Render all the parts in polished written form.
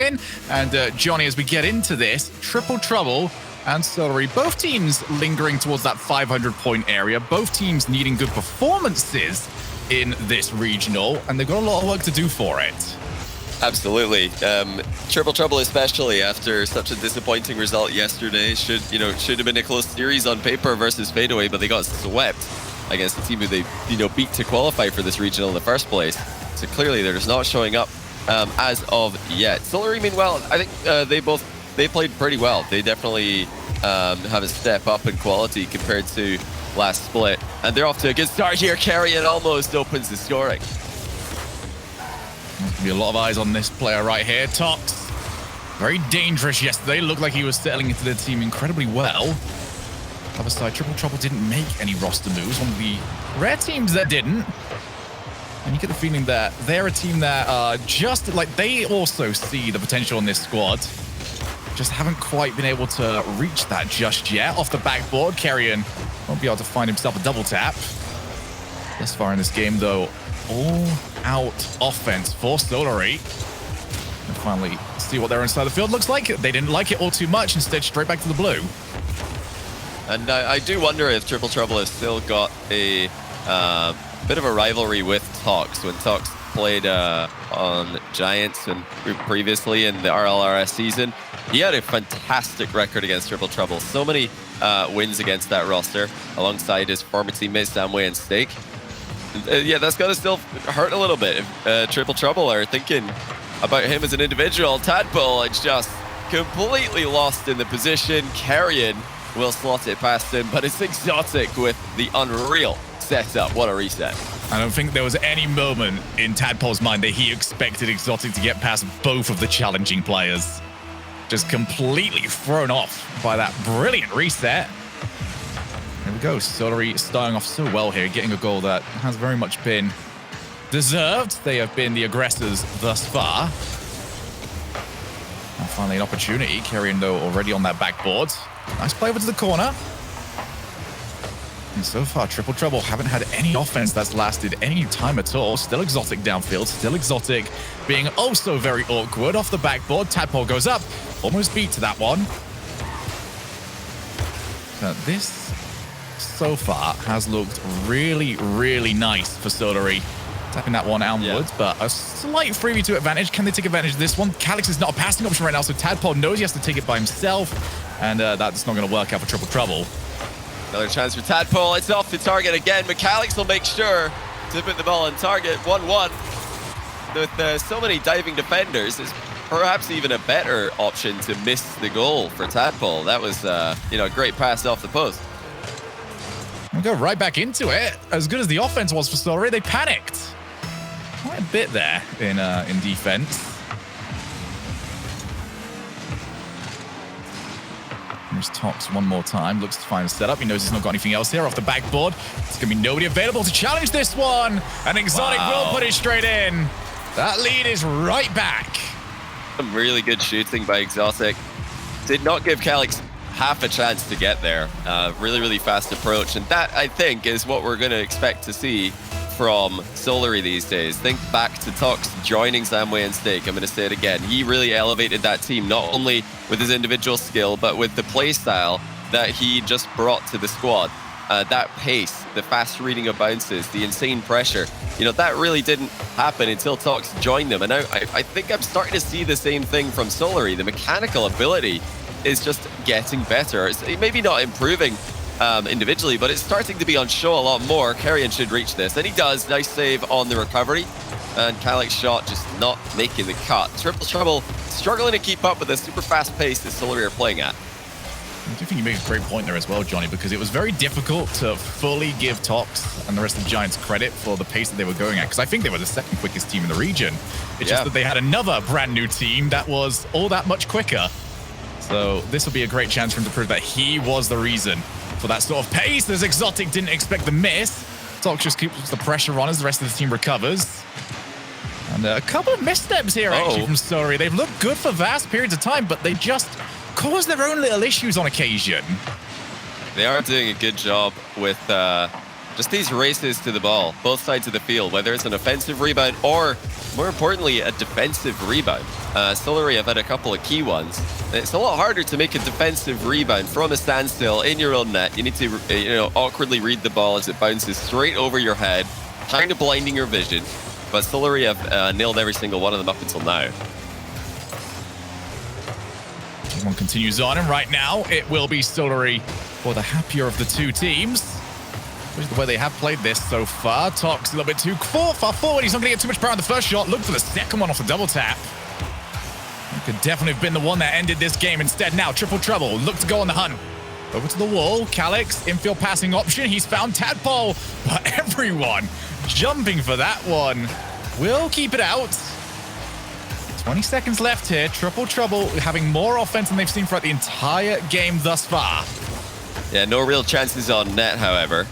in. And Johnny, as we get into this, Triple Trouble and Solary, both teams lingering towards that 500-point area, both teams needing good performances in this regional, and they've got a lot of work to do for it. Absolutely. Triple Trouble, especially after such a disappointing result yesterday, should have been a close series on paper versus Fadeaway, but they got swept against the team who they beat to qualify for this regional in the first place. So clearly they're just not showing up as of yet. Solary, meanwhile, I think they played pretty well. They definitely have a step up in quality compared to last split, and they're off to a good start here. Carrion almost opens the scoring. There's going to be a lot of eyes on this player right here. Tox, very dangerous yesterday. Looked like he was settling into the team incredibly well. Other side, Triple Trouble didn't make any roster moves. One of the rare teams that didn't. And you get the feeling that they're a team that just like they also see the potential in this squad. Just haven't quite been able to reach that just yet. Off the backboard, Carrion won't be able to find himself a double tap. Thus far in this game, though, all-out offense for Solary. And finally, see what their inside the field looks like. They didn't like it all too much. Instead, straight back to the blue. And I do wonder if Triple Trouble has still got a bit of a rivalry with Tox. When Tox played on Giants and previously in the RLCS season, he had a fantastic record against Triple Trouble. So many wins against that roster, alongside his former teammates Samway and Steak. Yeah, that's got to still hurt a little bit if Triple Trouble are thinking about him as an individual. Tadpole is just completely lost in the position. Carrion will slot it past him, but it's Exotic with the unreal setup. What a reset. I don't think there was any moment in Tadpole's mind that he expected Exotic to get past both of the challenging players. Just completely thrown off by that brilliant reset. There we go. Solary starting off so well here, getting a goal that has very much been deserved. They have been the aggressors thus far. And finally an opportunity. Carrion, though, already on that backboard. Nice play over to the corner. And so far, Triple Trouble haven't had any offense that's lasted any time at all. Still Exotic downfield. Still Exotic being also very awkward. Off the backboard, Tadpole goes up. Almost beat to that one. This so far has looked really, really nice for Solary. Tapping that one outwards, but a slight 3v2 advantage. Can they take advantage of this one? Calyx is not a passing option right now, so Tadpole knows he has to take it by himself, and that's not going to work out for Triple Trouble. Another chance for Tadpole. It's off the target again, but Calyx will make sure to put the ball on target. 1-1. With so many diving defenders, it's perhaps even a better option to miss the goal for Tadpole. That was a great pass off the post. We'll go right back into it. As good as the offense was for Solary, they panicked. Quite a bit there in defense. Here's Tox one more time. Looks to find a setup. He knows he's not got anything else here off the backboard. It's going to be nobody available to challenge this one. And Exotic will put it straight in. That lead is right back. Some really good shooting by Exotic. Did not give Calyx half a chance to get there. Really, really fast approach. And that, I think, is what we're going to expect to see from Solary these days. Think back to Tox joining Samway and Steak. I'm going to say it again. He really elevated that team, not only with his individual skill, but with the play style that he just brought to the squad. That pace, the fast reading of bounces, the insane pressure, that really didn't happen until Tox joined them. And now I think I'm starting to see the same thing from Solary. The mechanical ability is just getting better. It's maybe not improving individually, but it's starting to be on show a lot more. Carrion should reach this, and he does. Nice save on the recovery, and Calyx's shot just not making the cut. Triple Trouble struggling to keep up with the super fast pace that Solary are playing at. I do think you make a great point there as well, Johnny, because it was very difficult to fully give Tox and the rest of the Giants credit for the pace that they were going at, because I think they were the second quickest team in the region. It's just that they had another brand new team that was all that much quicker. So this will be a great chance for him to prove that he was the reason for that sort of pace, as Exotic didn't expect the miss. Tox just keeps the pressure on as the rest of the team recovers. And a couple of missteps here, actually, from Solary. They've looked good for vast periods of time, but they just cause their own little issues on occasion. They are doing a good job with just these races to the ball, both sides of the field, whether it's an offensive rebound or, more importantly, a defensive rebound. Solary have had a couple of key ones. It's a lot harder to make a defensive rebound from a standstill in your own net. You need to, awkwardly read the ball as it bounces straight over your head, kind of blinding your vision. But Solary have nailed every single one of them up until now. Game one continues on, and right now it will be Solary for the happier of the two teams. Which is the way they have played this so far. Tox a little bit too far forward. He's not going to get too much power on the first shot. Look for the second one off the double tap. It could definitely have been the one that ended this game. Instead, now Triple Trouble look to go on the hunt. Over to the wall. Calyx, infield passing option. He's found Tadpole, but everyone jumping for that one. Will keep it out. 20 seconds left here. Triple Trouble having more offense than they've seen throughout the entire game thus far. Yeah, no real chances on net, however.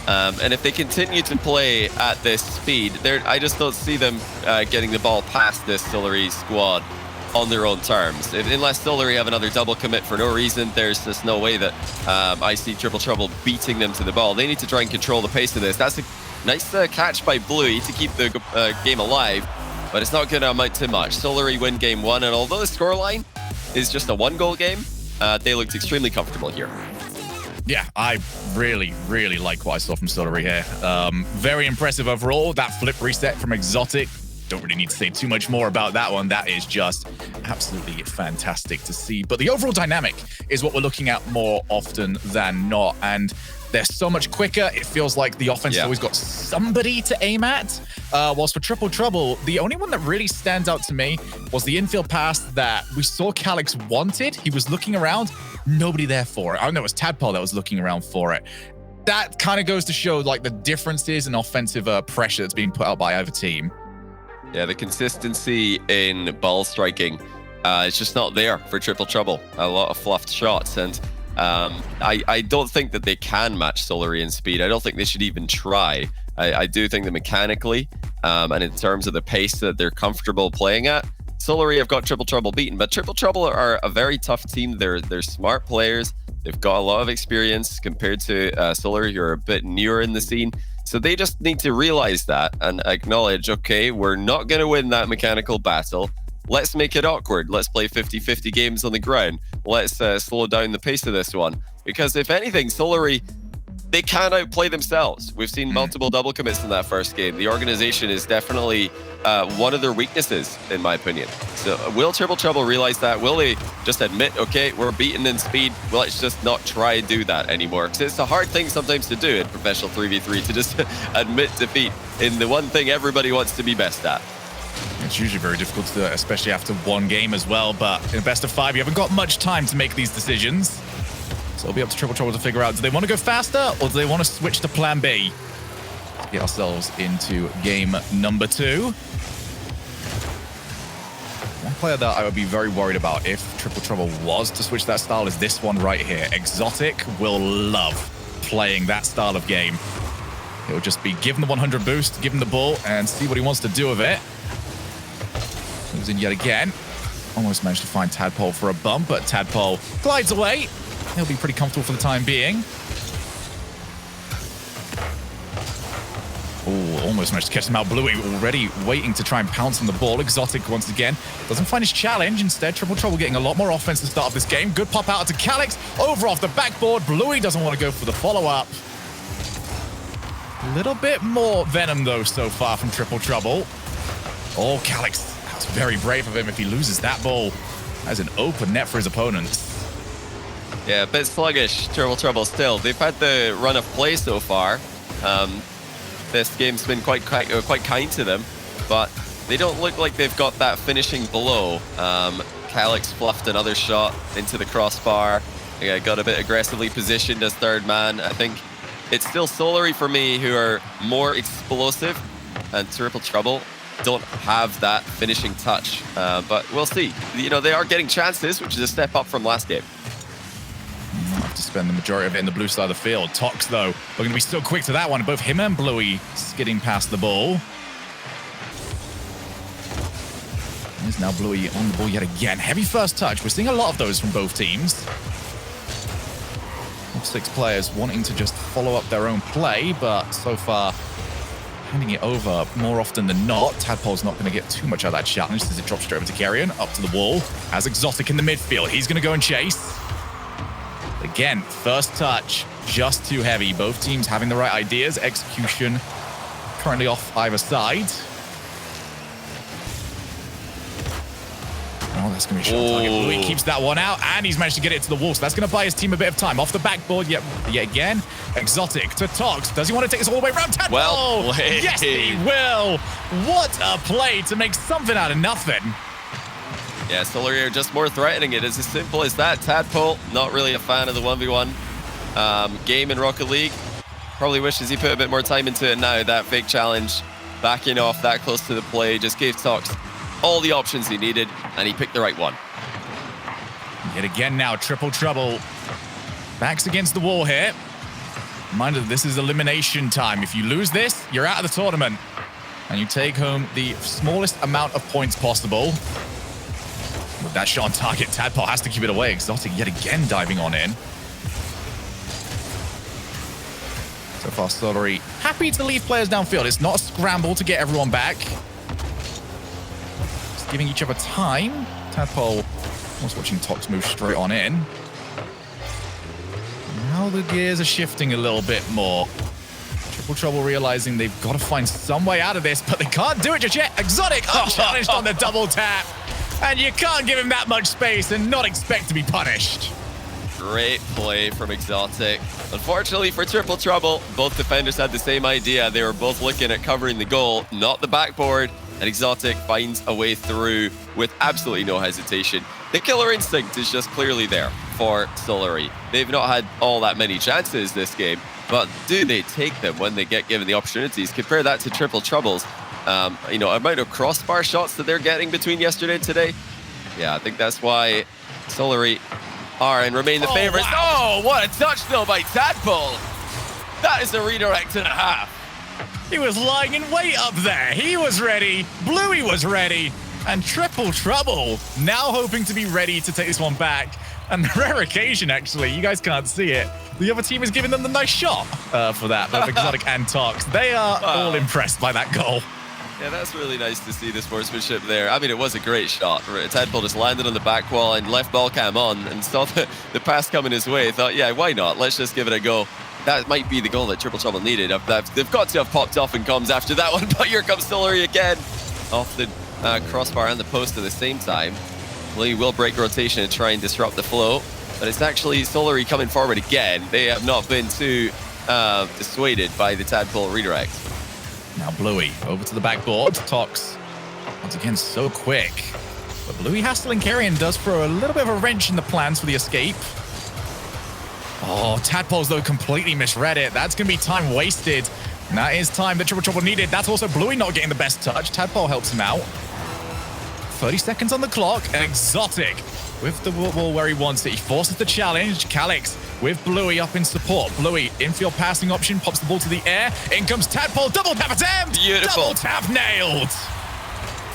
And if they continue to play at this speed, I just don't see them getting the ball past this Solary squad on their own terms. Unless Solary have another double commit for no reason, there's just no way that I see Triple Trouble beating them to the ball. They need to try and control the pace of this. That's a nice catch by Bluey to keep the game alive, but it's not going to amount to much. Solary win game one, and although the scoreline is just a one-goal game, they looked extremely comfortable here. Yeah, I really, really like what I saw from Solary here. Very impressive overall. That flip reset from Exotic. Don't really need to say too much more about that one. That is just absolutely fantastic to see. But the overall dynamic is what we're looking at more often than not. And they're so much quicker. It feels like the offense has always got somebody to aim at. Whilst for Triple Trouble, the only one that really stands out to me was the infield pass that we saw Calyx wanted. He was looking around. Nobody there for it. I know it was Tadpole that was looking around for it. That kind of goes to show like the differences in offensive pressure that's being put out by either team. Yeah, the consistency in ball striking is just not there for Triple Trouble. A lot of fluffed shots, and I don't think that they can match Solary in speed. I don't think they should even try. I do think that mechanically and in terms of the pace that they're comfortable playing at, Solary have got Triple Trouble beaten. But Triple Trouble are a very tough team. They're smart players. They've got a lot of experience compared to Solary, who are a bit newer in the scene. So they just need to realize that and acknowledge, okay, we're not going to win that mechanical battle. Let's make it awkward. Let's play 50-50 games on the ground. Let's slow down the pace of this one. Because if anything, Solary, they can outplay themselves. We've seen multiple double commits in that first game. The organization is definitely one of their weaknesses, in my opinion. So will Triple Trouble realize that? Will they just admit, okay, we're beaten in speed, well, let's just not try and do that anymore? Because it's a hard thing sometimes to do in professional 3v3, to just admit defeat in the one thing everybody wants to be best at. It's usually very difficult to do it, especially after one game as well. But in a best of 5, you haven't got much time to make these decisions. So it'll be up to Triple Trouble to figure out, do they want to go faster or do they want to switch to plan B? Let's get ourselves into game number 2. One player that I would be very worried about if Triple Trouble was to switch that style is this one right here. Exotic will love playing that style of game. It'll just be give him the 100 boost, give him the ball, and see what he wants to do with it. Moves in yet again. Almost managed to find Tadpole for a bump, but Tadpole glides away. He'll be pretty comfortable for the time being. Oh, almost managed to catch him out. Bluey already waiting to try and pounce on the ball. Exotic once again doesn't find his challenge. Instead, Triple Trouble getting a lot more offense to start off this game. Good pop out to Calyx. Over off the backboard. Bluey doesn't want to go for the follow-up. A little bit more venom, though, so far from Triple Trouble. Oh, Calyx. That's very brave of him if he loses that ball. That's an open net for his opponents. Yeah, a bit sluggish, Triple Trouble still. They've had the run of play so far. This game's been quite kind to them, but they don't look like they've got that finishing blow. Calyx fluffed another shot into the crossbar. Got a bit aggressively positioned as third man. I think it's still Solary for me who are more explosive, and Triple Trouble don't have that finishing touch. But we'll see. You know, they are getting chances, which is a step up from last game. Have to spend the majority of it in the blue side of the field. Tox, though, we're going to be so quick to that one. Both him and Bluey skidding past the ball. There's now Bluey on the ball yet again. Heavy first touch. We're seeing a lot of those from both teams. Top 6 players wanting to just follow up their own play, but so far handing it over more often than not. Tadpole's not going to get too much out of that challenge as it drops straight over to Carrion, up to the wall. Has Exotic in the midfield. He's going to go and chase. Again, first touch, just too heavy. Both teams having the right ideas. Execution currently off either side. Oh, that's going to be a shot target. Louis keeps that one out, and he's managed to get it to the wall, so that's going to buy his team a bit of time. Off the backboard, yet again. Exotic to Tox. Does he want to take this all the way around? Tadpole! Well played. Yes, he will. What a play to make something out of nothing. Yeah, Solary are just more threatening. It is as simple as that. Tadpole, not really a fan of the 1v1 game in Rocket League. Probably wishes he put a bit more time into it now. That fake challenge, backing off that close to the play, just gave Tox all the options he needed, and he picked the right one. Yet again now, triple trouble. Backs against the wall here. Reminder that this is elimination time. If you lose this, you're out of the tournament. And you take home the smallest amount of points possible. With that shot on target, Tadpole has to keep it away. Exotic yet again diving on in. So far, Solary happy to leave players downfield. It's not a scramble to get everyone back. Just giving each other time. Tadpole was watching Tox move straight on in. Now the gears are shifting a little bit more. Triple Trouble realizing they've got to find some way out of this, but they can't do it just yet. Exotic unchallenged on the double tap. And you can't give him that much space and not expect to be punished. Great play from Exotic. Unfortunately for Triple Trouble, both defenders had the same idea. They were both looking at covering the goal, not the backboard. And Exotic finds a way through with absolutely no hesitation. The killer instinct is just clearly there for Solary. They've not had all that many chances this game, but do they take them when they get given the opportunities? Compare that to Triple Trouble's amount of crossbar shots that they're getting between yesterday and today. Yeah, I think that's why Solary are and remain the favorites. Wow. Oh, what a touch though by Tadpole. That is a redirect and a half. He was lying in wait up there. He was ready. Bluey was ready. And Triple Trouble now hoping to be ready to take this one back. And the rare occasion, actually, you guys can't see it. The other team is giving them the nice shot for that, both Exotic and Tox. They are all impressed by that goal. Yeah, that's really nice to see the sportsmanship there. I mean, it was a great shot. Tadpole just landed on the back wall and left ball cam on and saw the pass coming his way. Thought, yeah, why not? Let's just give it a go. That might be the goal that Triple Trouble needed. They've got to have popped off in comms after that one, but here comes Solary again. Off the crossbar and the post at the same time. Lee will break rotation and try and disrupt the flow, but it's actually Solary coming forward again. They have not been too dissuaded by the Tadpole redirect. Now Bluey over to the backboard. Tox once again so quick, but Bluey hassling Carrion does throw a little bit of a wrench in the plans for the escape. Oh, Tadpole's though completely misread it. That's gonna be time wasted. And that is time that Triple Trouble needed. That's also Bluey not getting the best touch. Tadpole helps him out. 30 seconds on the clock. And Exotic with the ball where he wants it. He forces the challenge. Calix with Bluey up in support. Bluey, infield passing option, pops the ball to the air. In comes Tadpole. Double tap attempt. Beautiful. Double tap nailed.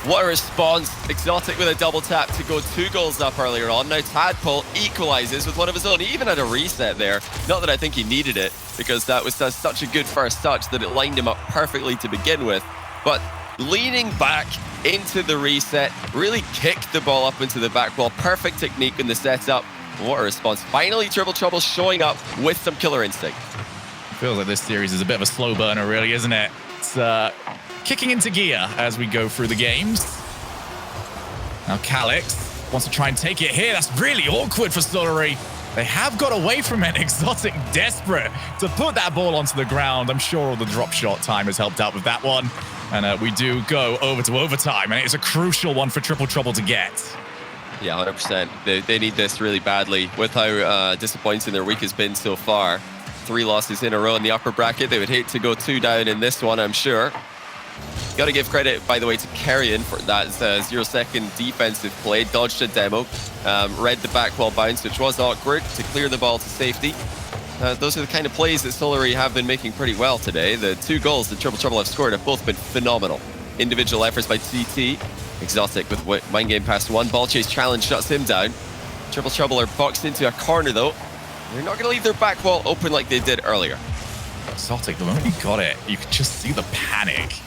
What a response. Exotic with a double tap to go 2 goals up earlier on. Now Tadpole equalizes with one of his own. He even had a reset there. Not that I think he needed it, because that was such a good first touch that it lined him up perfectly to begin with. But leaning back into the reset, really kicked the ball up into the back wall. Perfect technique in the setup. What a response. Finally, Triple Trouble showing up with some killer instinct. Feels like this series is a bit of a slow burner, really, isn't it? It's kicking into gear as we go through the games. Now Calix wants to try and take it here. That's really awkward for Solary. They have got away from it. Exotic desperate to put that ball onto the ground. I'm sure all the drop shot time has helped out with that one. And we do go over to overtime, and it's a crucial one for Triple Trouble to get. Yeah, 100%. They need this really badly with how disappointing their week has been so far. 3 losses in a row in the upper bracket. They would hate to go 2 down in this one, I'm sure. Got to give credit, by the way, to Carrion for that 0-second defensive play. Dodged a demo, read the back wall bounce, which was awkward, to clear the ball to safety. Those are the kind of plays that Solary have been making pretty well today. The 2 goals that Triple Trouble have scored have both been phenomenal. Individual efforts by TT. Exotic with mind game past 1. Ball chase challenge shuts him down. Triple Trouble are boxed into a corner though. They're not going to leave their back wall open like they did earlier. Exotic, the moment he got it, you could just see the panic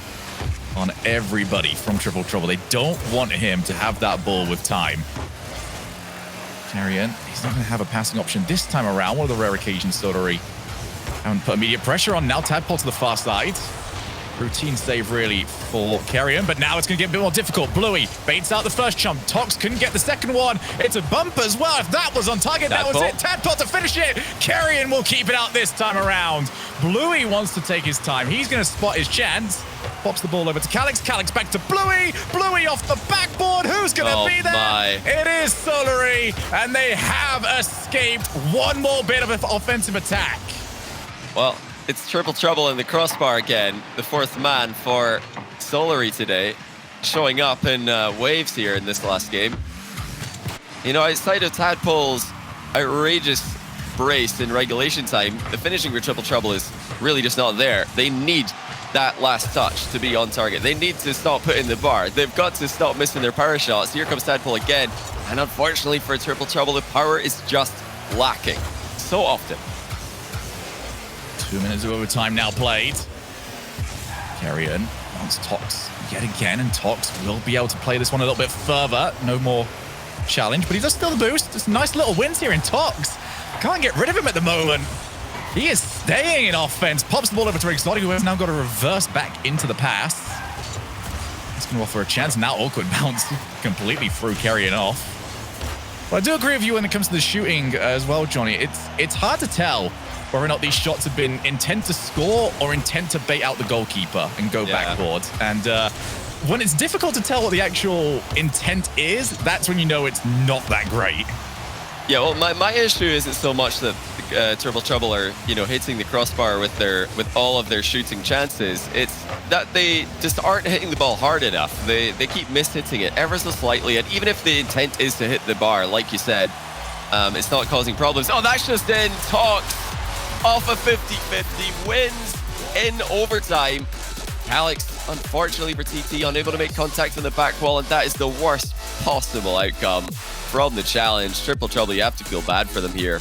on everybody from Triple Trouble. They don't want him to have that ball with time. Carrion, he's not going to have a passing option this time around. One of the rare occasions, Solary haven't put immediate pressure on. Now Tadpole to the far side. Routine save really for Carrion, but now it's going to get a bit more difficult. Bluey baits out the first chump. Tox couldn't get the second one. It's a bump as well. If that was on target, that was it. Tadpole to finish it. Carrion will keep it out this time around. Bluey wants to take his time. He's going to spot his chance. Pops the ball over to Calix. Calix back to Bluey. Bluey off the backboard. Who's going to be there? My. It is Solary, and they have escaped one more bit of an offensive attack. Well, it's Triple Trouble in the crossbar again. The fourth man for Solary today, showing up in waves here in this last game. You know, outside of Tadpole's outrageous brace in regulation time, the finishing for Triple Trouble is really just not there. They need that last touch to be on target. They need to stop putting the bar. They've got to stop missing their power shots. Here comes Tadpole again. And unfortunately for Triple Trouble, the power is just lacking so often. 2 minutes of overtime now played. Carrion wants Tox yet again, and Tox will be able to play this one a little bit further. No more challenge, but he does still the boost. Just nice little wins here in Tox. Can't get rid of him at the moment. He is staying in offense. Pops the ball over to Exotic, who has now got to reverse back into the pass. It's going to offer a chance. Now awkward bounce completely threw Carrion off. But I do agree with you when it comes to the shooting as well, Johnny. It's hard to tell whether or not these shots have been intent to score or intent to bait out the goalkeeper and go backboard. And when it's difficult to tell what the actual intent is, that's when you know it's not that great. Yeah, well, my issue isn't so much that Triple Trouble are, you know, hitting the crossbar with all of their shooting chances. It's that they just aren't hitting the ball hard enough. They keep mishitting it ever so slightly, and even if the intent is to hit the bar, like you said, it's not causing problems. Oh, that's just in. Tox off a 50-50, wins in overtime. Calix, unfortunately for TT, unable to make contact on the back wall, and that is the worst possible outcome from the challenge. Triple Trouble, you have to feel bad for them here.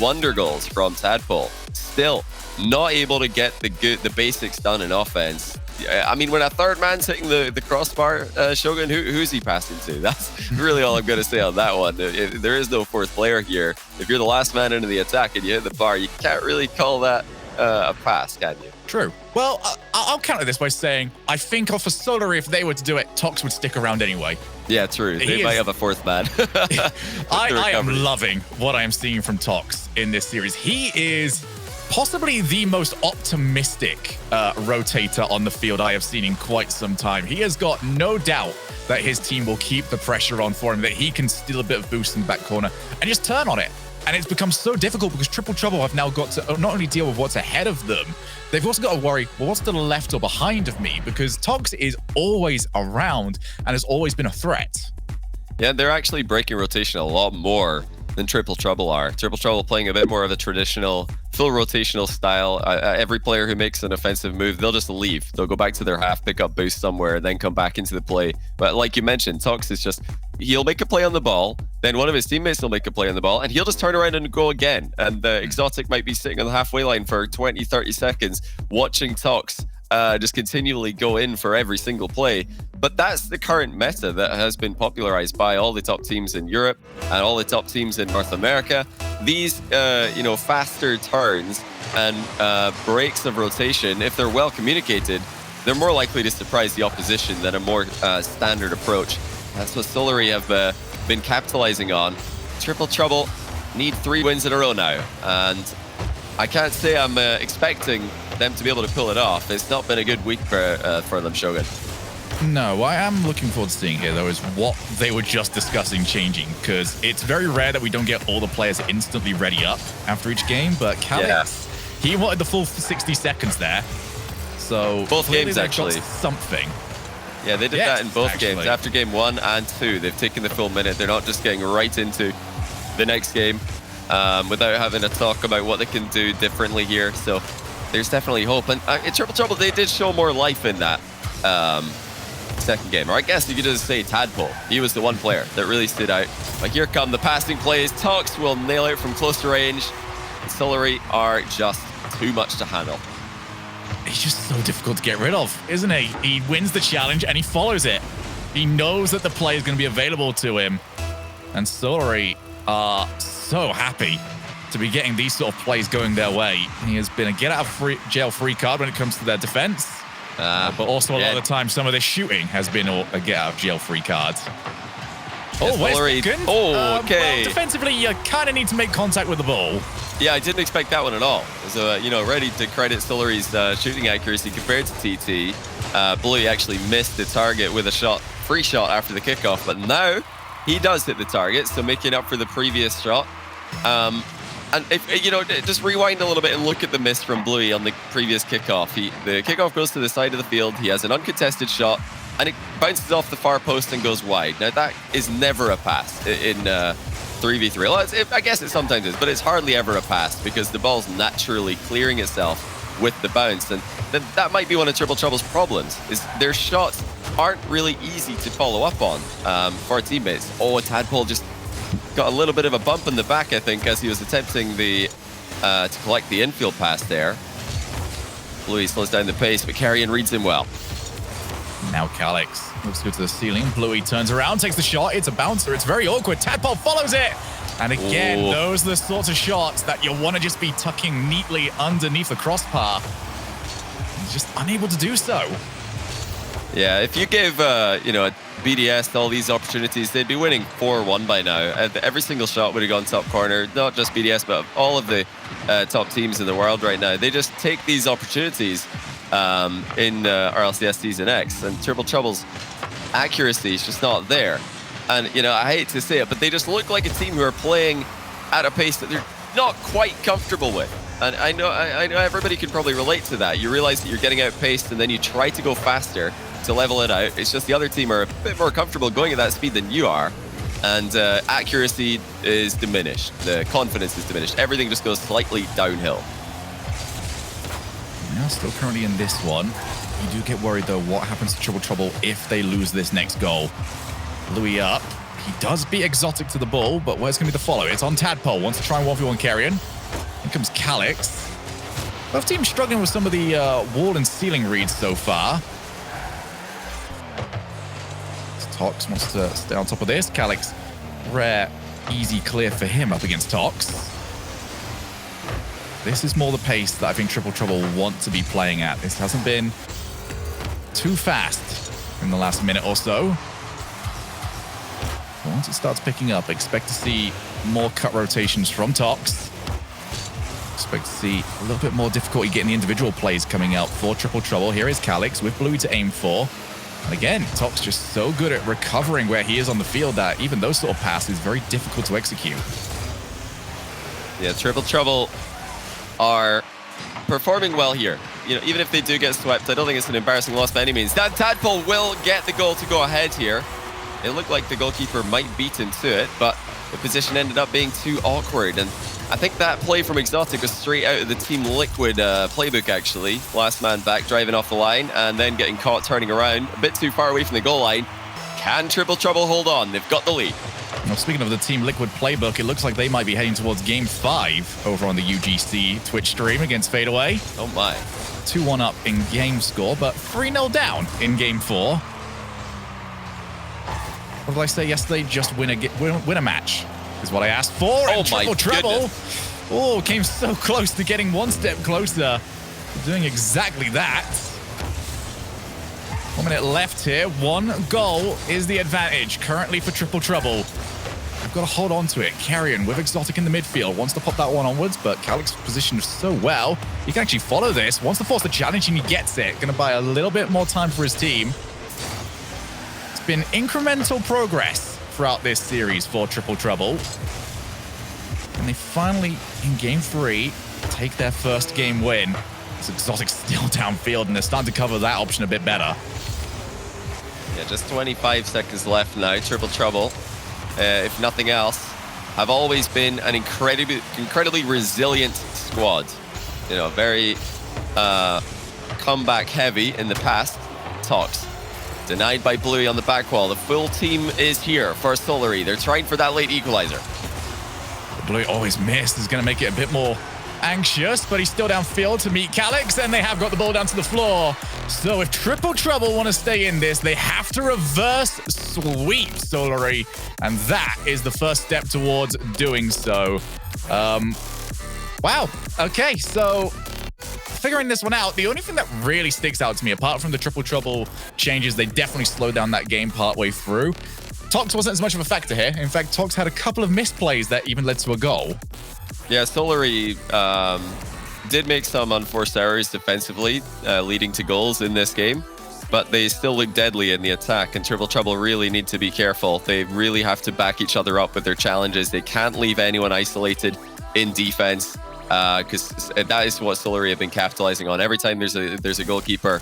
Wonder goals from Tadpole. Still not able to get the basics done in offense. I mean, when a third man's hitting the crossbar, Shogun, who's he passing to? That's really all I'm going to say on that one. There is no fourth player here. If you're the last man into the attack and you hit the bar, you can't really call that a pass, can you? True. Well, I'll counter this by saying I think for Solary, if they were to do it, Tox would stick around anyway. Yeah, true. They might have a fourth man. I am loving what I am seeing from Tox in this series. He is possibly the most optimistic rotator on the field I have seen in quite some time. He has got no doubt that his team will keep the pressure on for him, that he can steal a bit of boost in the back corner and just turn on it. And it's become so difficult because Triple Trouble have now got to not only deal with what's ahead of them, they've also got to worry, well, what's to the left or behind of me? Because Tox is always around and has always been a threat. Yeah, they're actually breaking rotation a lot more than Triple Trouble are. Triple Trouble playing a bit more of a traditional, full rotational style. Every player who makes an offensive move, they'll just leave. They'll go back to their half, pick up boost somewhere, then come back into the play. But like you mentioned, Tox is just, he'll make a play on the ball, then one of his teammates will make a play on the ball, and he'll just turn around and go again. And the Exotic might be sitting on the halfway line for 20, 30 seconds, watching Tox just continually go in for every single play. But that's the current meta that has been popularized by all the top teams in Europe and all the top teams in North America. These, faster turns and breaks of rotation, if they're well communicated, they're more likely to surprise the opposition than a more standard approach. That's what Solary have been capitalizing on. Triple Trouble need 3 wins in a row now, and I can't say I'm expecting them to be able to pull it off. It's not been a good week for them, Shogun. No, what I am looking forward to seeing here, though, is what they were just discussing changing, because it's very rare that we don't get all the players instantly ready up after each game, but Calix, he wanted the full 60 seconds there. So both games, actually. Something. Yeah, they did that in both games. After game 1 and 2, they've taken the full minute. They're not just getting right into the next game without having to talk about what they can do differently here. So there's definitely hope. And in Triple Trouble, they did show more life in that second game. Or I guess you could just say Tadpole. He was the one player that really stood out. But here come the passing plays. Tox will nail it from close range. Solary are just too much to handle. He's just so difficult to get rid of, isn't he? He wins the challenge and he follows it. He knows that the play is going to be available to him. And Solary are so happy to be getting these sort of plays going their way. He has been a get-out-of-jail-free card when it comes to their defense. But also a lot of the time, some of this shooting has been a get-out-of-jail-free card. Oh, wait a second. Oh, okay. Well, defensively, you kind of need to make contact with the ball. Yeah, I didn't expect that one at all. So, ready to credit Solary's shooting accuracy compared to TT. Bluey actually missed the target with a free shot after the kickoff, but now he does hit the target, so making up for the previous shot. And if just rewind a little bit and look at the miss from Bluey on the previous kickoff. The kickoff goes to the side of the field. He has an uncontested shot, and it bounces off the far post and goes wide. Now, that is never a pass in 3v3. Well, I guess it sometimes is, but it's hardly ever a pass because the ball's naturally clearing itself with the bounce. And that might be one of Triple Trouble's problems, is their shots aren't really easy to follow up on for teammates. Oh, Tadpole just got a little bit of a bump in the back, I think, as he was attempting to collect the infield pass there. Bluey slows down the pace, but Carrion reads him well. Now Calix looks good to the ceiling. Bluey turns around, takes the shot. It's a bouncer. It's very awkward. Tadpole follows it. And again, those are the sorts of shots that you want to just be tucking neatly underneath the crossbar. He's just unable to do so. Yeah, if you give, BDS all these opportunities, they'd be winning 4-1 by now. Every single shot would have gone top corner. Not just BDS, but all of the top teams in the world right now. They just take these opportunities in RLCS Season X, and Triple Trouble's accuracy is just not there. And, I hate to say it, but they just look like a team who are playing at a pace that they're not quite comfortable with. And I know everybody can probably relate to that. You realize that you're getting outpaced, and then you try to go faster to level it out. It's just the other team are a bit more comfortable going at that speed than you are, and accuracy is diminished. The confidence is diminished. Everything just goes slightly downhill. Now still currently in this one. You do get worried, though, what happens to Triple Trouble if they lose this next goal. Louis up. He does beat Exotic to the ball, but where's going to be the follow? It's on Tadpole. Wants to try and 1v1 Carrion. Here comes Calix. Both teams struggling with some of the wall and ceiling reads so far. Tox wants to stay on top of this. Calix, rare, easy clear for him up against Tox. This is more the pace that I think Triple Trouble want to be playing at. This hasn't been too fast in the last minute or so. Once it starts picking up, expect to see more cut rotations from Tox. Expect to see a little bit more difficulty getting the individual plays coming out for Triple Trouble. Here is Calix with Bluey to aim for. And again, Tox just so good at recovering where he is on the field that even those sort of passes very difficult to execute. Yeah, Triple Trouble are performing well here. Even if they do get swept, I don't think it's an embarrassing loss by any means. That Tadpole will get the goal to go ahead here. It looked like the goalkeeper might beat him to it, but the position ended up being too awkward. And I think that play from Exotic was straight out of the Team Liquid playbook, actually. Last man back, driving off the line, and then getting caught turning around a bit too far away from the goal line. Can Triple Trouble hold on? They've got the lead. Now, speaking of the Team Liquid playbook, it looks like they might be heading towards Game 5 over on the UGC Twitch stream against Fadeaway. Oh my. 2-1 up in game score, but 3-0 down in Game 4. What did I say yesterday? Just win a match is what I asked for. Oh, and my Triple Trouble. goodness. Oh, came so close to getting one step closer. Doing exactly that. 1 minute left here. One goal is the advantage currently for Triple Trouble. I've got to hold on to it. Carrion with Exotic in the midfield. Wants to pop that one onwards, but Calix positioned so well. He can actually follow this. Wants to force the challenge, and he gets it. Going to buy a little bit more time for his team. Been incremental progress throughout this series for Triple Trouble. And they finally, in Game 3, take their first game win. It's Exotic still downfield, and they're starting to cover that option a bit better. Yeah, just 25 seconds left now. Triple Trouble, if nothing else, have always been an incredibly resilient squad. Very comeback heavy in the past. Tox. Denied by Bluey on the back wall. The full team is here for Solary. They're trying for that late equalizer. Bluey always missed. Is going to make it a bit more anxious, but he's still downfield to meet Calix, and they have got the ball down to the floor. So if Triple Trouble want to stay in this, they have to reverse sweep Solary, and that is the first step towards doing so. Wow. Okay, so figuring this one out, the only thing that really sticks out to me, apart from the Triple Trouble changes, they definitely slowed down that game partway through. Tox wasn't as much of a factor here. In fact, Tox had a couple of misplays that even led to a goal. Yeah, Solary did make some unforced errors defensively, leading to goals in this game, but they still look deadly in the attack, and Triple Trouble really need to be careful. They really have to back each other up with their challenges. They can't leave anyone isolated in defense, because that is what Solary have been capitalizing on. Every time there's a goalkeeper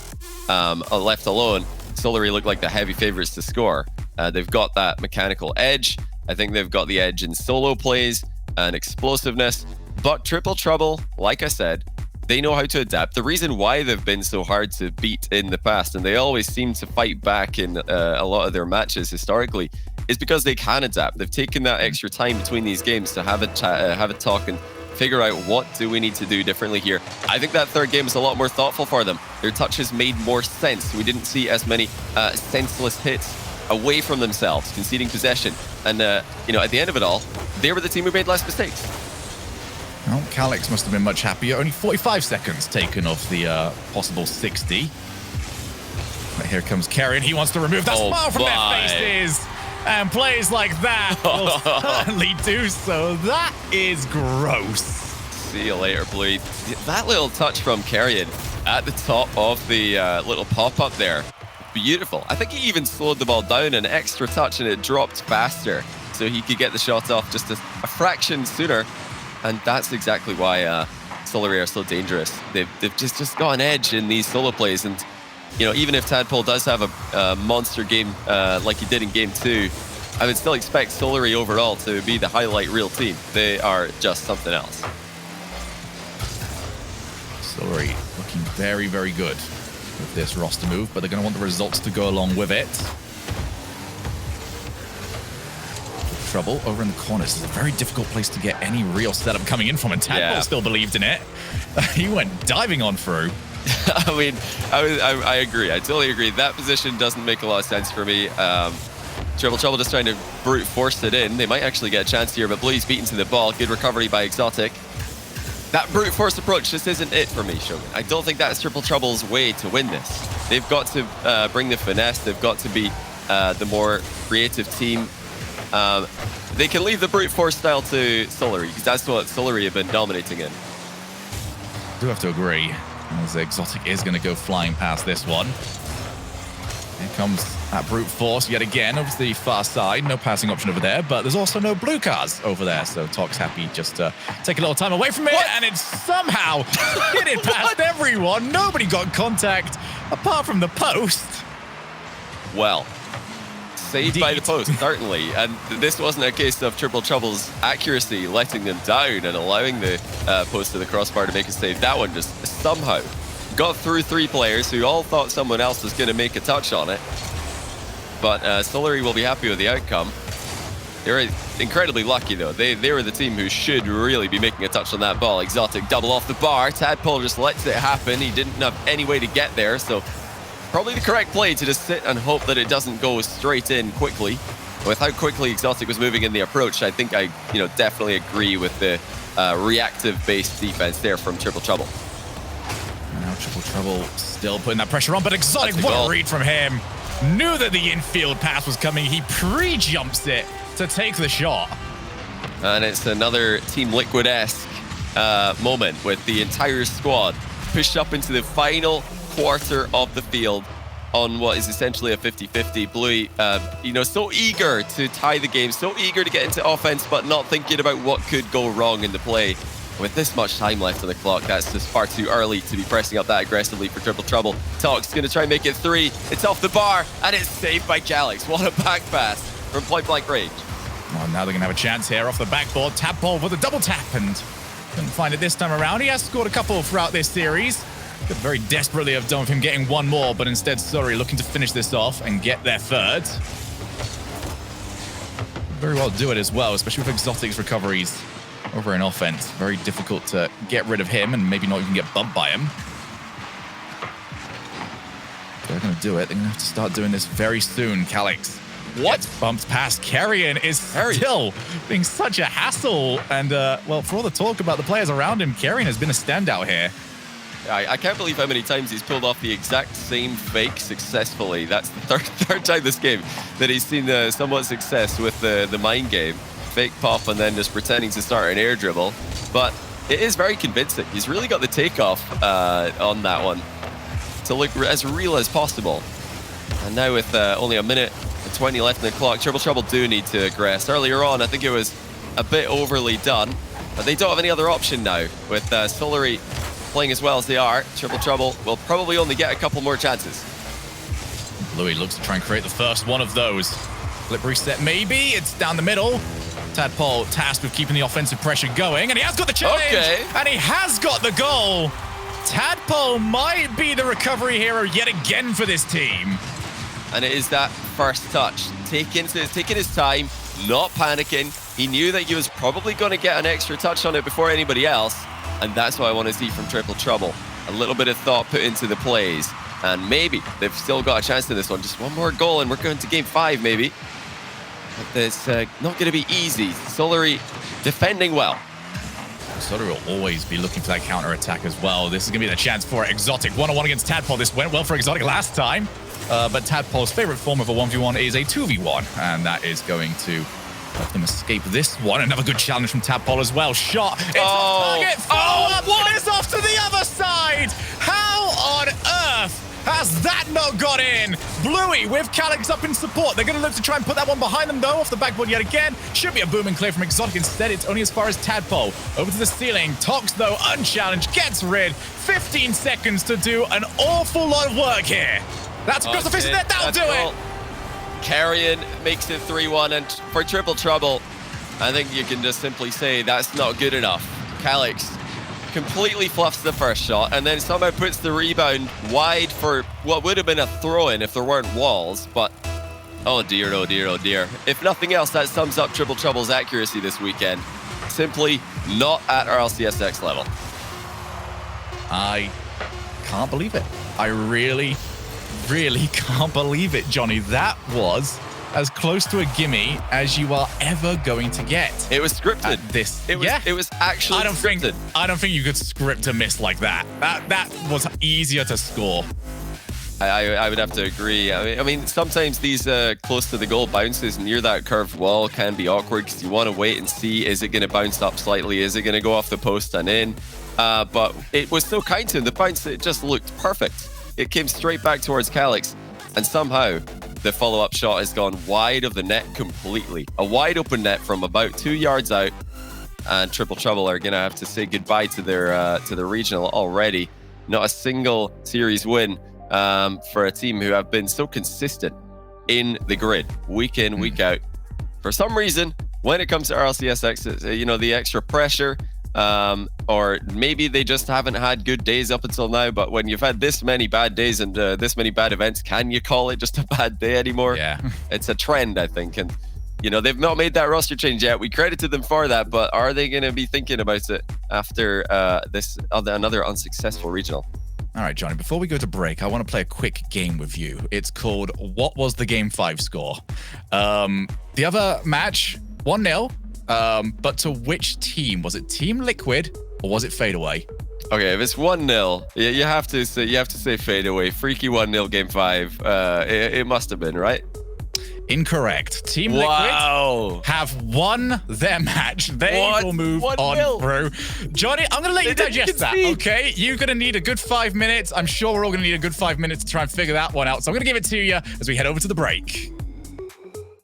left alone, Solary look like the heavy favorites to score. They've got that mechanical edge. I think they've got the edge in solo plays and explosiveness. But Triple Trouble, like I said, they know how to adapt. The reason why they've been so hard to beat in the past, and they always seem to fight back in a lot of their matches historically, is because they can adapt. They've taken that extra time between these games to have a chat, have a talk, and figure out what do we need to do differently here. I think that third game was a lot more thoughtful for them. Their touches made more sense. We didn't see as many senseless hits away from themselves, conceding possession. And, you know, at the end of it all, they were the team who made less mistakes. Well, Calix must have been much happier. Only 45 seconds taken off the possible 60. But here comes Kerry, and he wants to remove that smile from their faces. And plays like that will certainly do so. That is gross. See you later, Bluey. That little touch from Carrion at the top of the little pop-up there. Beautiful. I think he even slowed the ball down an extra touch and it dropped faster, so he could get the shot off just a fraction sooner. And that's exactly why Solary are so dangerous. They've just got an edge in these solo plays. And you know, even if Tadpole does have a monster game like he did in game 2, I would still expect Solary overall to be the highlight reel team. They are just something else. Solary looking very, very good with this roster move, but they're going to want the results to go along with it. Trouble over in the corners. This is a very difficult place to get any real setup coming in from, and Tadpole still believed in it. He went diving on through. I mean, I agree. I totally agree. That position doesn't make a lot of sense for me. Triple Trouble just trying to brute force it in. They might actually get a chance here, but Bluey's beaten to the ball. Good recovery by Exotic. That brute force approach just isn't it for me, Shogun. I don't think that's Triple Trouble's way to win this. They've got to bring the finesse. They've got to be the more creative team. They can leave the brute force style to Solary, because that's what Solary have been dominating in. I do have to agree, as Exotic is going to go flying past this one. Here comes that brute force yet again over the far side. No passing option over there, but there's also no blue cars over there. So Tox happy just to take a little time away from it, and it somehow hit it past everyone. Nobody got contact apart from the post. Well, saved by the post, certainly. And this wasn't a case of Triple Trouble's accuracy letting them down and allowing the post to the crossbar to make a save. That one just somehow got through 3 players who all thought someone else was going to make a touch on it. But Solary will be happy with the outcome. They're incredibly lucky, though. They were the team who should really be making a touch on that ball. Exotic double off the bar. Tadpole just lets it happen. He didn't have any way to get there, so probably the correct play to just sit and hope that it doesn't go straight in quickly. With how quickly Exotic was moving in the approach, I think I definitely agree with the reactive-based defense there from Triple Trouble. Now Triple Trouble still putting that pressure on, but Exotic, what a read from him. Knew that the infield pass was coming. He pre-jumps it to take the shot. And it's another Team Liquid-esque moment with the entire squad pushed up into the final quarter of the field on what is essentially a 50-50. Bluey, so eager to tie the game, so eager to get into offense, but not thinking about what could go wrong in the play. With this much time left on the clock, that's just far too early to be pressing up that aggressively for Triple Trouble. Tox going to try and make it 3. It's off the bar, and it's saved by Calix. What a back pass from point-blank range. Well, now they're going to have a chance here off the backboard. Tadpole with a double tap, and couldn't find it this time around. He has scored a couple throughout this series. Could very desperately have done with him getting one more, but instead Solary looking to finish this off and get their third. Very well do it as well, especially with Exotic's recoveries. over in offense. Very difficult to get rid of him and maybe not even get bumped by him. They're going to do it. They're going to have to start doing this very soon. Calyx. What? Bumped past. Carrion is still being such a hassle. And, well, for all the talk about the players around him, Carrion has been a standout here. I can't believe how many times he's pulled off the exact same fake successfully. That's the third time this game that he's seen somewhat success with the mind game. Fake pop and then just pretending to start an air dribble. But it is very convincing. He's really got the takeoff on that one to look as real as possible. And now with only a minute and 20 left in the clock, Triple Trouble do need to aggress. Earlier on, I think it was a bit overly done, but they don't have any other option now with Solary playing as well as they are. Triple Trouble will probably only get a couple more chances. Louis looks to try and create the first one of those. Flip reset, maybe. It's down the middle. Tadpole tasked with keeping the offensive pressure going, and he has got the challenge, and he has got the goal. Tadpole might be the recovery hero yet again for this team. And it is that first touch. Taking his time, not panicking. He knew that he was probably going to get an extra touch on it before anybody else. And that's what I want to see from Triple Trouble. A little bit of thought put into the plays. And maybe they've still got a chance in this one. Just one more goal and we're going to game 5 maybe. But it's not going to be easy. Solary defending well. Solary will always be looking for that counter-attack as well. This is going to be the chance for Exotic. 1-on-1 against Tadpole. This went well for Exotic last time. But Tadpole's favorite form of a 1v1 is a 2v1. And that is going to help them escape this one. Another good challenge from Tadpole as well. Shot. It's off target. What? It's off to the other side. How on earth has that not got in? Bluey with Calyx up in support. They're going to look to try and put that one behind them, though, off the backboard yet again. Should be a boom and clear from Exotic. Instead, it's only as far as Tadpole. Over to the ceiling. Tox, though, unchallenged, gets rid. 15 seconds to do an awful lot of work here. That's across the face of net. That'll do it. Carrion makes it 3-1, and for Triple Trouble, I think you can just simply say that's not good enough. Calyx completely fluffs the first shot and then somehow puts the rebound wide for what would have been a throw-in if there weren't walls, but oh dear, oh dear, oh dear. If nothing else, that sums up Triple Trouble's accuracy this weekend. Simply not at RLCS level. I can't believe it. I really can't believe it, Johnny. That was as close to a gimme as you are ever going to get. It was scripted. It was actually scripted. I don't think you could script a miss like that. That was easier to score. I would have to agree. I mean, sometimes these close to the goal bounces near that curved wall can be awkward because you want to wait and see, is it going to bounce up slightly? Is it going to go off the post and in? But it was so kind to him. The bounce, it just looked perfect. It came straight back towards Calyx, and somehow the follow-up shot has gone wide of the net completely. A wide open net from about 2 yards out, and Triple Trouble are going to have to say goodbye to their regional already. Not a single series win for a team who have been so consistent in the grid, week in, week out. For some reason, when it comes to RLCS, you know, the extra pressure, or maybe they just haven't had good days up until now, but when you've had this many bad days and this many bad events, can you call it just a bad day anymore? Yeah. It's a trend, I think. And, you know, they've not made that roster change yet. We credited them for that, but are they going to be thinking about it after another unsuccessful regional? All right, Johnny, before we go to break, I want to play a quick game with you. It's called What Was the Game 5 Score? The other match, 1-0. But to which team? Was it Team Liquid or was it Fadeaway? Okay, if it's 1-0, you have to say Fadeaway. Freaky 1-0 game 5. It must have been, right? Incorrect. Team Liquid have won their match. They will move on through. Johnny, I'm going to let you digest that, okay? You're going to need a good 5 minutes. I'm sure we're all going to need a good 5 minutes to try and figure that one out. So I'm going to give it to you as we head over to the break.